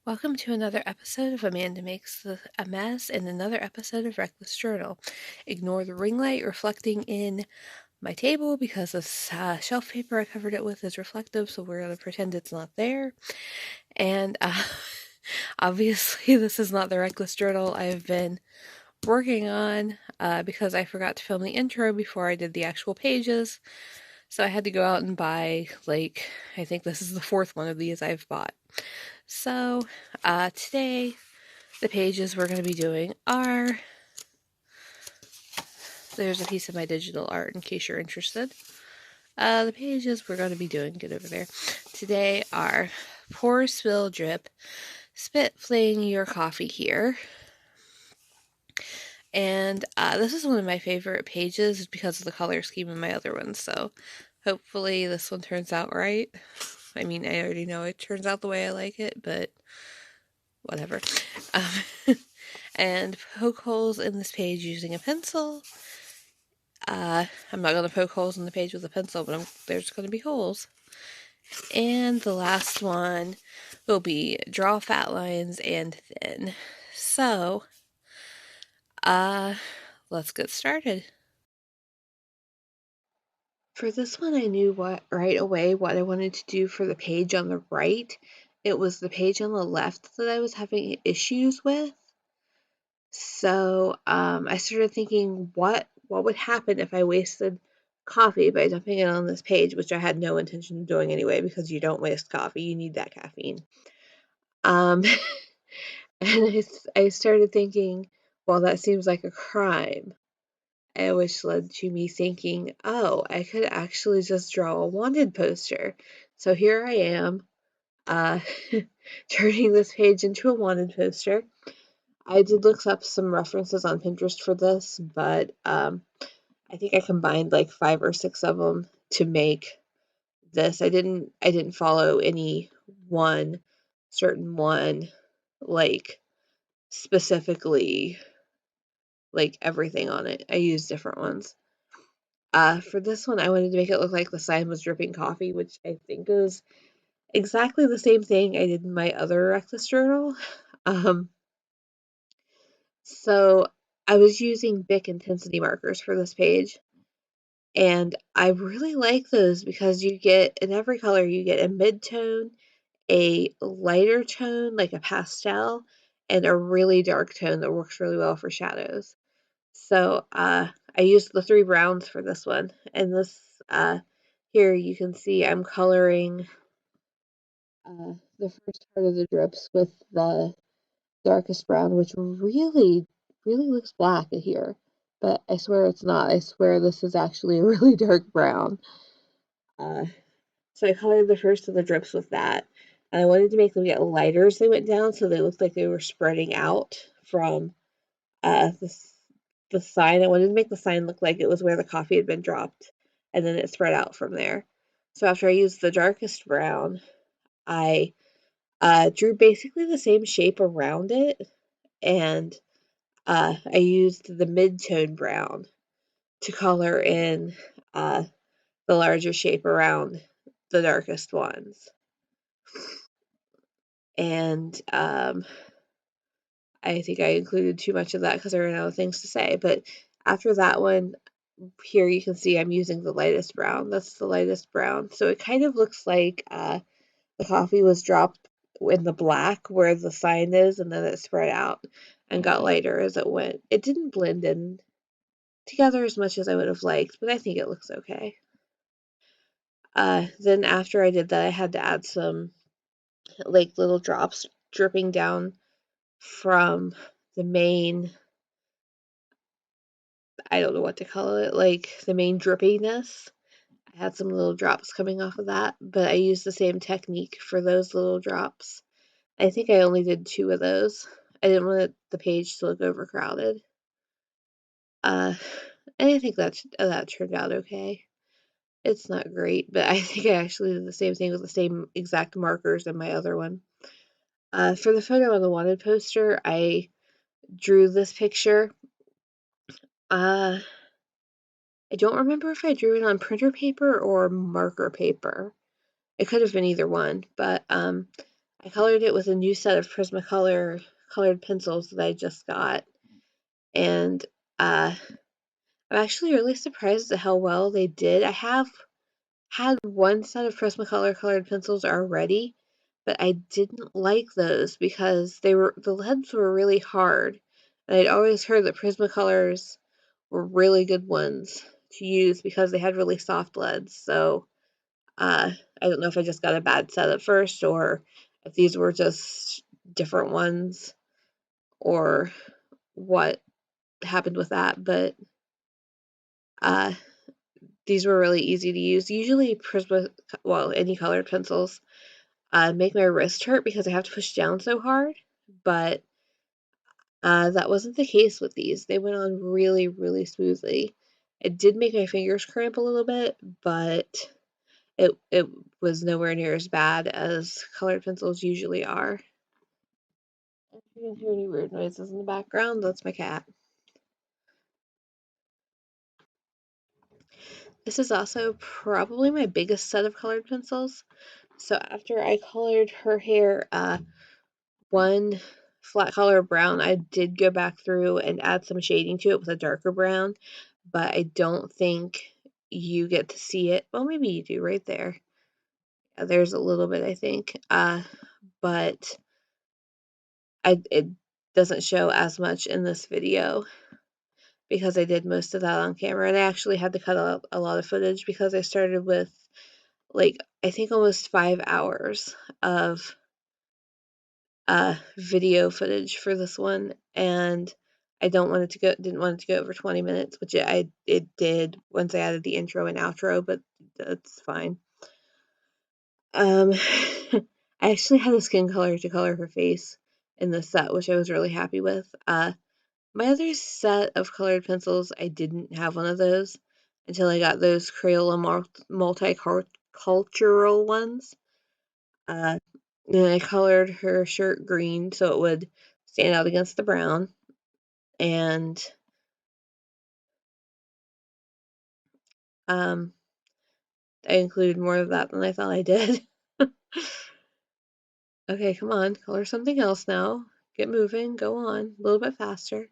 Welcome to another episode of Amanda Makes a Mess and another episode of Reckless Journal. Ignore the ring light reflecting in my table because this shelf paper I covered it with is reflective, so we're going to pretend it's not there. And obviously, this is not the Reckless Journal I've been working on because I forgot to film the intro before I did the actual pages. So I had to go out and buy, I think this is the fourth one of these I've bought. So, today, the pages we're going to be doing are, there's a piece of my digital art in case you're interested. The pages we're going to be doing, get over there, today are Pour, Spill, Drip, Spit, Fling Your Coffee Here. And this is one of my favorite pages because of the color scheme in my other ones, so hopefully this one turns out right. I mean, I already know it turns out the way I like it, but whatever. And poke holes in this page using a pencil. I'm not going to poke holes in the page with a pencil, but there's going to be holes. And the last one will be draw fat lines and thin. So, let's get started. For this one, I knew right away what I wanted to do for the page on the right. It was the page on the left that I was having issues with. So I started thinking, what would happen if I wasted coffee by dumping it on this page, which I had no intention of doing anyway, because you don't waste coffee, you need that caffeine. And I started thinking, well, that seems like a crime, which led to me thinking, oh, I could actually just draw a wanted poster. So here I am, turning this page into a wanted poster. I did look up some references on Pinterest for this, but I think I combined like 5 or 6 of them to make this. I didn't follow any certain one, like specifically, like everything on it. I used different ones. For this one, I wanted to make it look like the sign was dripping coffee, which I think is exactly the same thing I did in my other Reckless journal. Um, So I was using Bic intensity markers for this page, and I really like those because you get, in every color, you get a mid-tone, a lighter tone, like a pastel, and a really dark tone that works really well for shadows. So I used the 3 browns for this one, and this, here you can see I'm coloring the first part of the drips with the darkest brown, which really, really looks black here. But I swear it's not. I swear this is actually a really dark brown. Uh, so I colored the first of the drips with that. And I wanted to make them get lighter as they went down so they looked like they were spreading out from uh, the, the sign. I wanted to make the sign look like it was where the coffee had been dropped. And then it spread out from there. So after I used the darkest brown, I drew basically the same shape around it. And I used the mid-tone brown to color in the larger shape around the darkest ones. And I think I included too much of that because I ran out of things to say. But after that one, here you can see I'm using the lightest brown. That's the lightest brown. So it kind of looks like the coffee was dropped in the black where the sign is, and then it spread out and got lighter as it went. It didn't blend in together as much as I would have liked, but I think it looks okay. Then after I did that, I had to add some like little drops dripping down from the main, I don't know what to call it, like the main drippiness. I had some little drops coming off of that, but I used the same technique for those little drops. I think I only did 2 of those. I didn't want the page to look overcrowded. Uh, and I think that turned out okay. It's not great, but I think I actually did the same thing with the same exact markers in my other one. For the photo on the wanted poster, I drew this picture. I don't remember if I drew it on printer paper or marker paper. It could have been either one, but I colored it with a new set of Prismacolor colored pencils that I just got, and I'm actually really surprised at how well they did. I have had one set of Prismacolor colored pencils already, but I didn't like those because the leads were really hard. And I'd always heard that Prismacolors were really good ones to use because they had really soft leads. So I don't know if I just got a bad set at first or if these were just different ones or what happened with that, but uh, these were really easy to use. Usually any colored pencils make my wrist hurt because I have to push down so hard, but that wasn't the case with these. They went on really, really smoothly. It did make my fingers cramp a little bit, but it was nowhere near as bad as colored pencils usually are. If you can hear any weird noises in the background, that's my cat. This is also probably my biggest set of colored pencils. So after I colored her hair one flat color brown, I did go back through and add some shading to it with a darker brown, but I don't think you get to see it. Well, maybe you do right there. There's a little bit, I think, but it doesn't show as much in this video because I did most of that on camera, and I actually had to cut out a lot of footage because I started with like I think almost 5 hours of video footage for this one, and I didn't want it to go over 20 minutes, which it did once I added the intro and outro, but that's fine. I actually had a skin color to color her face in this set, which I was really happy with. My other set of colored pencils, I didn't have one of those until I got those Crayola multicultural ones. Then I colored her shirt green so it would stand out against the brown, and um, I included more of that than I thought I did. Okay, come on, color something else now. Get moving, go on, a little bit faster.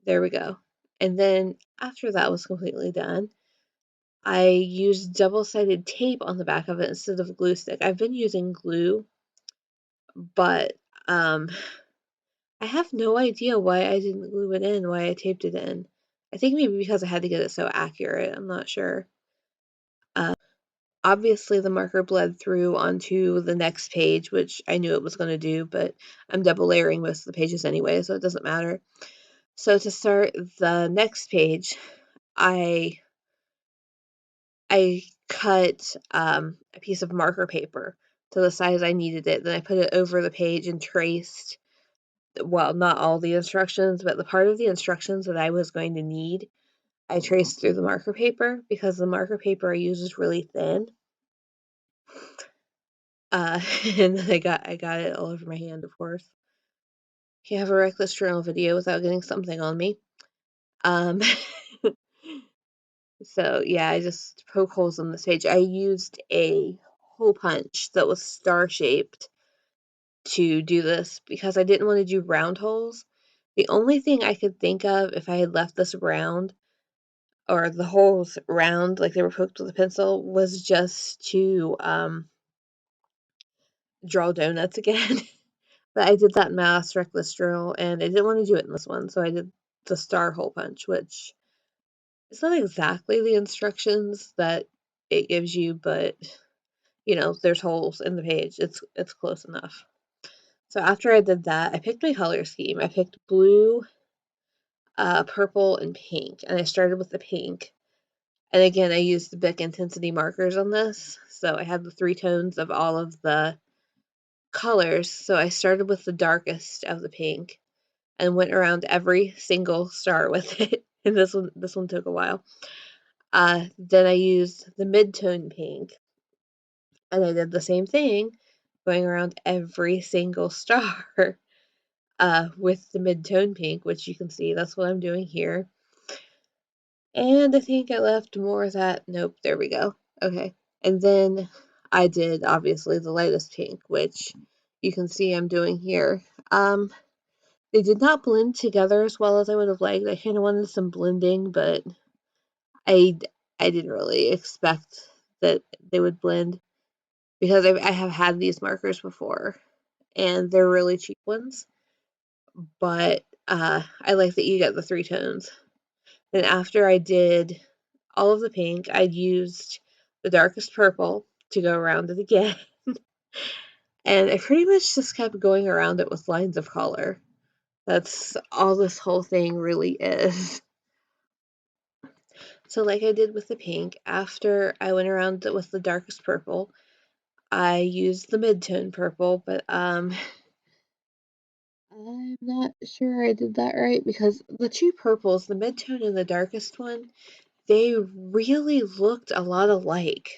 There we go. And then after that was completely done, I used double-sided tape on the back of it instead of glue stick. I've been using glue, but um, I have no idea why I didn't glue it in, why I taped it in. I think maybe because I had to get it so accurate. I'm not sure. Obviously, the marker bled through onto the next page, which I knew it was going to do, but I'm double layering most of the pages anyway, so it doesn't matter. So to start the next page, I cut a piece of marker paper to the size I needed it. Then I put it over the page and traced, well, not all the instructions, but the part of the instructions that I was going to need, I traced through the marker paper because the marker paper I use is really thin. And then I got it all over my hand, of course. Can't have a reckless journal video without getting something on me. Um, so yeah, I just poke holes on this page. I used a hole punch that was star shaped to do this because I didn't want to do round holes. The only thing I could think of if I had left this round or the holes round like they were poked with a pencil was just to draw donuts again. But I did that in my last Reckless Journal and I didn't want to do it in this one, so I did the star hole punch, which is not exactly the instructions that it gives you, but there's holes in the page. It's close enough. So after I did that, I picked my color scheme. I picked blue, purple, and pink, and I started with the pink. And again, I used the Bic Intensity markers on this, so I had the 3 tones of all of the colors. So I started with the darkest of the pink and went around every single star with it. And this one took a while. Then I used the mid-tone pink, and I did the same thing, going around every single star with the mid-tone pink, which you can see that's what I'm doing here. And I think I left more of that. Nope, there we go. Okay. And then I did obviously the lightest pink, which you can see I'm doing here. They did not blend together as well as I would have liked. I kind of wanted some blending, but I I didn't really expect that they would blend because I have had these markers before and they're really cheap ones, but I like that you get the three tones. Then after I did all of the pink, I used the darkest purple to go around it again. And I pretty much just kept going around it with lines of color. That's all this whole thing really is. So like I did with the pink, after I went around it with the darkest purple, I used the mid-tone purple, but I'm not sure I did that right because the two purples, the mid-tone and the darkest one, they really looked a lot alike.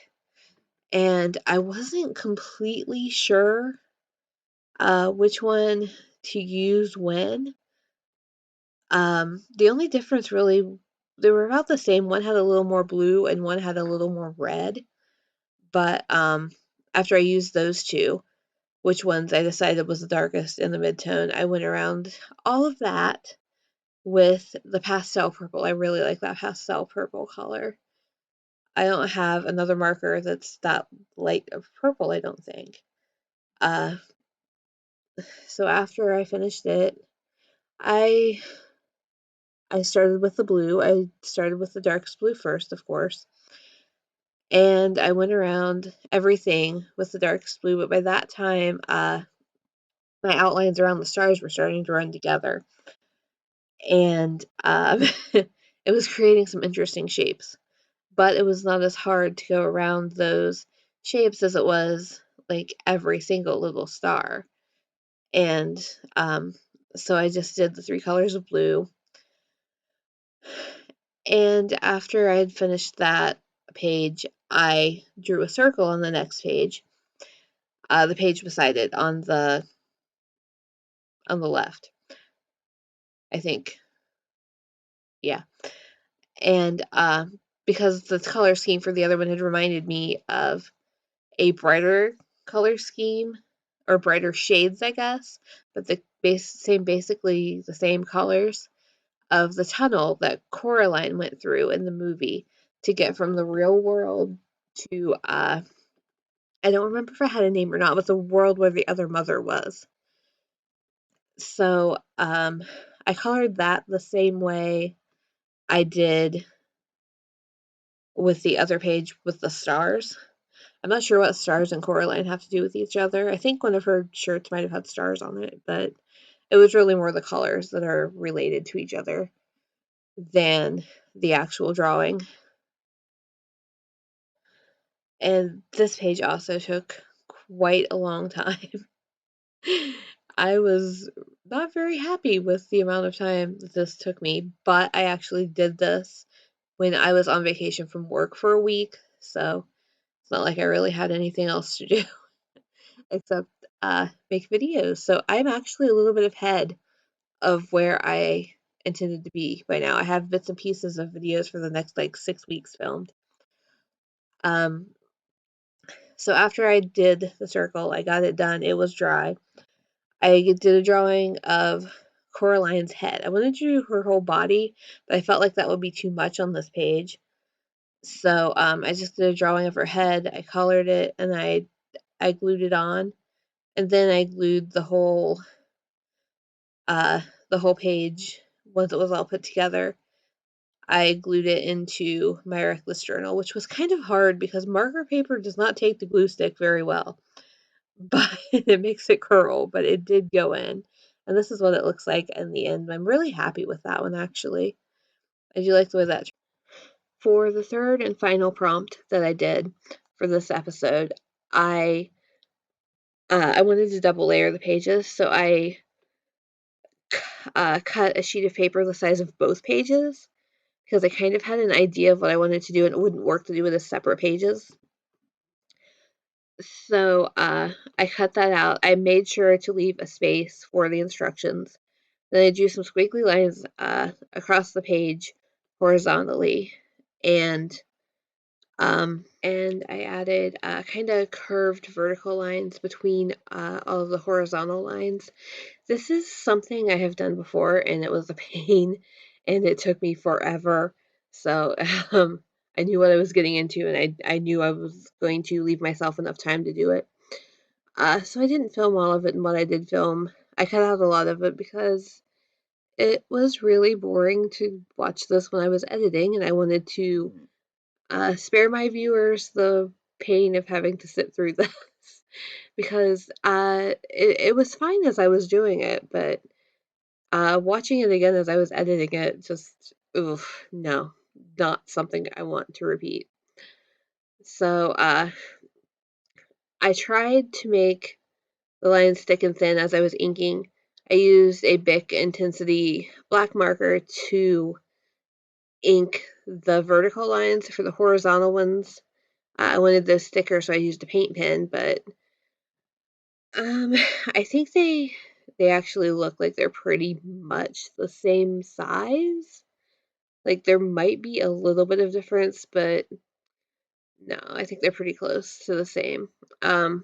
And I wasn't completely sure which one to use when. The only difference really, they were about the same. One had a little more blue and one had a little more red. But after I used those two, which ones I decided was the darkest in the mid-tone, I went around all of that with the pastel purple. I really like that pastel purple color. I don't have another marker that's that light of purple, I don't think. Uh, so after I finished it, I I started with the blue. I started with the darkest blue first, of course. And I went around everything with the darkest blue, but by that time, my outlines around the stars were starting to run together. And it was creating some interesting shapes. But it was not as hard to go around those shapes as it was like every single little star. And so I just did the three colors of blue. And after I had finished that page, I drew a circle on the next page, the page beside it on the left, I think. Yeah. And because the color scheme for the other one had reminded me of a brighter color scheme or brighter shades, I guess, but the basically the same colors of the tunnel that Coraline went through in the movie to get from the real world to I don't remember if it had a name or not, but the world where the other mother was. So I colored that the same way I did with the other page with the stars. I'm not sure what stars and Coraline have to do with each other. I think one of her shirts might have had stars on it, but it was really more the colors that are related to each other than the actual drawing. And this page also took quite a long time. I was not very happy with the amount of time that this took me, but I actually did this when I was on vacation from work for a week, so it's not like I really had anything else to do except make videos. So I'm actually a little bit ahead of where I intended to be by now. I have bits and pieces of videos for the next like 6 weeks filmed. Um, so after I did the circle, I got it done. It was dry. I did a drawing of Coraline's head. I wanted to do her whole body, but I felt like that would be too much on this page. So I just did a drawing of her head. I colored it and I glued it on, and then I glued the whole page once it was all put together. I glued it into my Reckless journal, which was kind of hard because marker paper does not take the glue stick very well, but it makes it curl, but it did go in. And this is what it looks like in the end. I'm really happy with that one, actually. I do like the way that. For the third and final prompt that I did for this episode, I wanted to double layer the pages, so I cut a sheet of paper the size of both pages because I kind of had an idea of what I wanted to do and it wouldn't work to do it as separate pages. So I cut that out. I made sure to leave a space for the instructions. Then I drew some squiggly lines across the page horizontally, and And I added kind of curved vertical lines between all of the horizontal lines. This is something I have done before, and it was a pain, and it took me forever. So I knew what I was getting into, and I knew I was going to leave myself enough time to do it. So I didn't film all of it, and what I did film, I cut out a lot of it because it was really boring to watch this when I was editing, and I wanted to spare my viewers the pain of having to sit through this because it was fine as I was doing it, but watching it again as I was editing it, just, oof, no, not something I want to repeat. So I tried to make the lines thick and thin as I was inking. I used a Bic Intensity black marker to ink the vertical lines. For the horizontal ones, I wanted those thicker, so I used a paint pen, but I think they actually look like they're pretty much the same size. Like, there might be a little bit of difference, but no, I think they're pretty close to the same. Um,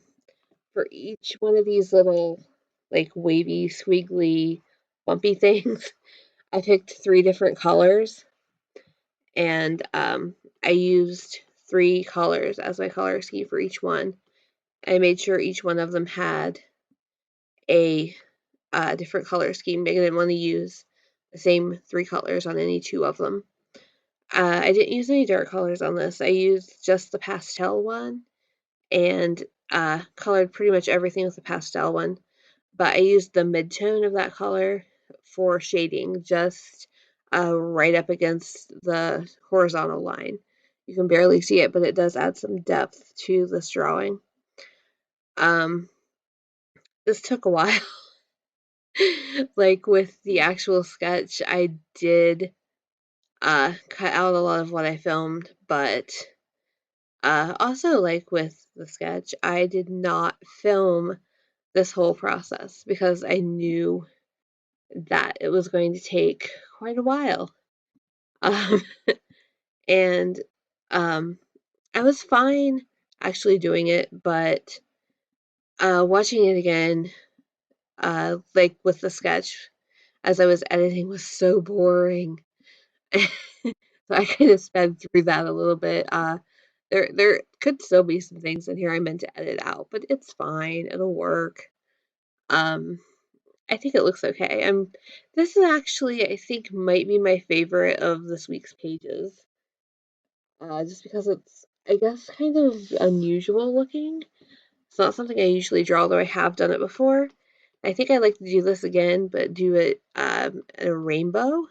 for each one of these little, like, wavy, squiggly, bumpy things, I picked 3 different colors, and, I used 3 colors as my color scheme for each one. I made sure each one of them had a, different color scheme. I didn't wanna use the same 3 colors on any 2 of them. I didn't use any dark colors on this. I used just the pastel one and colored pretty much everything with the pastel one. But I used the mid-tone of that color for shading, just right up against the horizontal line. You can barely see it, but it does add some depth to this drawing. Um, this took a while. Like with the actual sketch, I did cut out a lot of what I filmed, but also, like with the sketch, I did not film this whole process because I knew that it was going to take quite a while. Um, and I was fine actually doing it, but watching it again, like with the sketch, as I was editing, was so boring. So I kind of sped through that a little bit. There could still be some things in here I meant to edit out, but it's fine. It'll work. Um, I think it looks okay. This is actually, I think, might be my favorite of this week's pages. Just because it's, I guess, kind of unusual looking. It's not something I usually draw, though I have done it before. I think I'd like to do this again, but do it in a rainbow.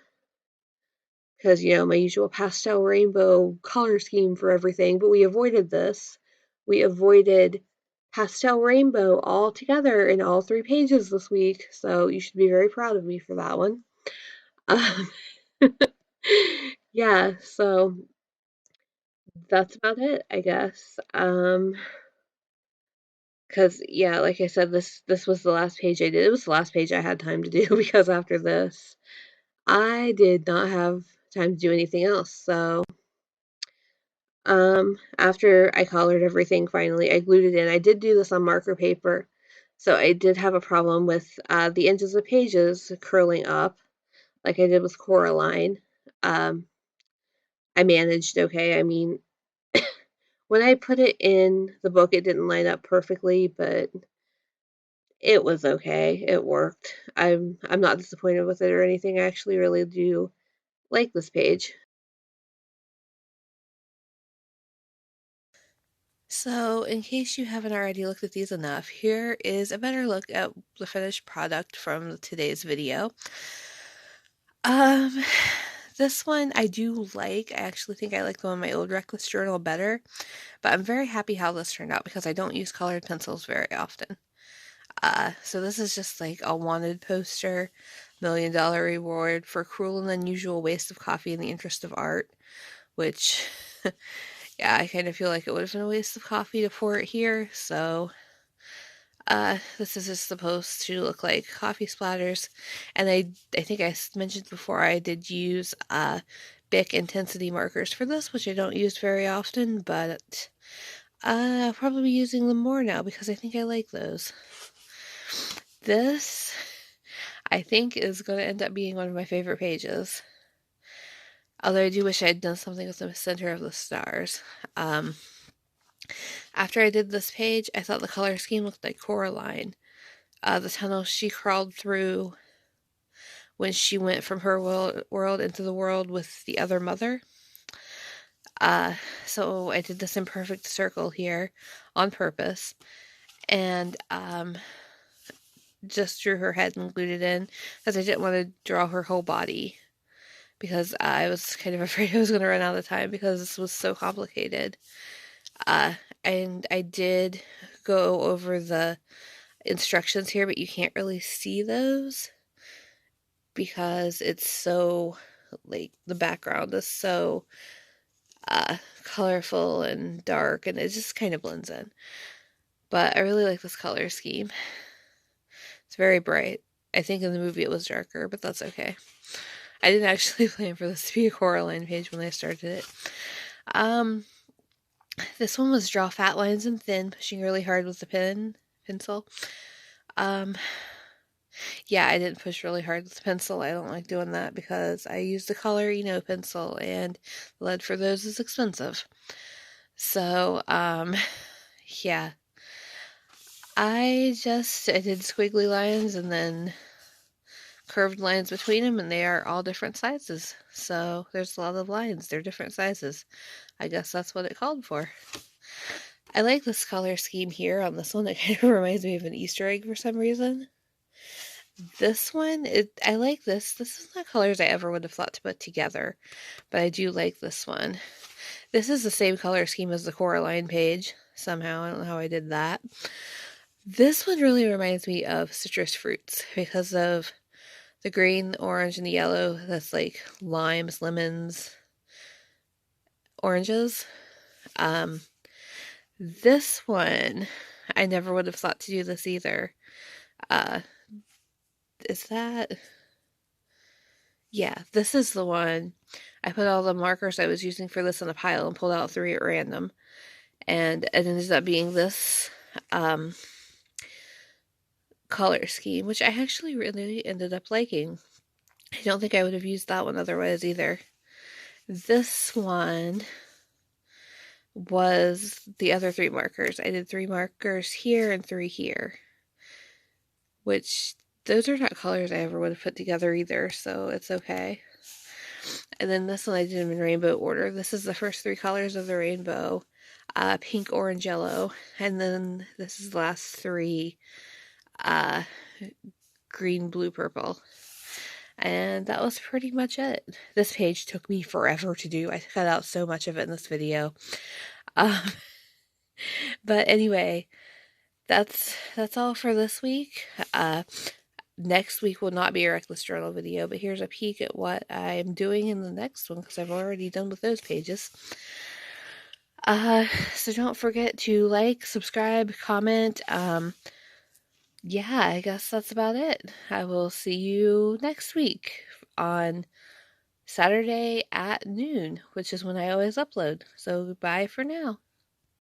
Because, my usual pastel rainbow color scheme for everything, but we avoided this. We avoided pastel rainbow altogether in all 3 pages this week, so you should be very proud of me for that one. Um, yeah, so that's about it, I guess. Because yeah, like I said, this was the last page I did. It was the last page I had time to do because after this, I did not have time to do anything else. So after I colored everything finally, I glued it in. I did do this on marker paper, so I did have a problem with the edges of the pages curling up, like I did with Coraline. Um, I managed okay. I mean, when I put it in the book, it didn't line up perfectly, but it was okay. It worked. I'm not disappointed with it or anything. I actually really do like this page. So, in case you haven't already looked at these enough, here is a better look at the finished product from today's video. Um, this one I do like. I actually think I like the one in my old Reckless Journal better, but I'm very happy how this turned out because I don't use colored pencils very often. So this is just like a wanted poster, $1,000,000 reward for cruel and unusual waste of coffee in the interest of art, which, yeah, I kind of feel like it would have been a waste of coffee to pour it here, so this is just supposed to look like coffee splatters, and I think I mentioned before I did use Bic Intensity markers for this, which I don't use very often, but I'll probably be using them more now because I think I like those. This, I think, is going to end up being one of my favorite pages. Although I do wish I had done something with the center of the stars. After I did this page, I thought the color scheme looked like Coraline. The tunnel she crawled through when she went from her world into the world with the other mother. So I did this imperfect circle here on purpose, and just drew her head and glued it in because I didn't want to draw her whole body because I was kind of afraid I was going to run out of time because this was so complicated. And I did go over the instructions here, but you can't really see those because it's so, like, the background is so colorful and dark, and it just kind of blends in. But I really like this color scheme. It's very bright. I think in the movie it was darker, but that's okay. I didn't actually plan for this to be a Coraline page when I started it. This one was draw fat lines and thin, pushing really hard with the pencil. Yeah, I didn't push really hard with the pencil. I don't like doing that because I use the Color pencil, and lead for those is expensive. So, yeah. I did squiggly lines and then curved lines between them, and they are all different sizes. So there's a lot of lines. They're different sizes. I guess that's what it called for. I like this color scheme here on this one. It kind of reminds me of an Easter egg for some reason. This one, I like this. This is not colors I ever would have thought to put together, but I do like this one. This is the same color scheme as the Coraline page, somehow. I don't know how I did that. This one really reminds me of citrus fruits because of the green, the orange, and the yellow. That's like limes, lemons, oranges. This one, I never would have thought to do this either. Is that... Yeah, this is the one. I put all the markers I was using for this in a pile and pulled out 3 at random. And it ended up being this color scheme, which I actually really ended up liking. I don't think I would have used that one otherwise either. This one was the other 3 markers. I did 3 markers here and 3 here, which those are not colors I ever would have put together either, so it's okay. And then this one I did them in rainbow order. This is the first 3 colors of the rainbow, pink, orange, yellow, and then this is the last 3, green, blue, purple. And that was pretty much it. This page took me forever to do. I cut out so much of it in this video. But anyway, that's all for this week. Next week will not be a Reckless Journal video, but here's a peek at what I'm doing in the next one because I've already done with those pages. So don't forget to like, subscribe, comment. Yeah, I guess that's about it. I will see you next week on Saturday at noon, which is when I always upload. So goodbye for now.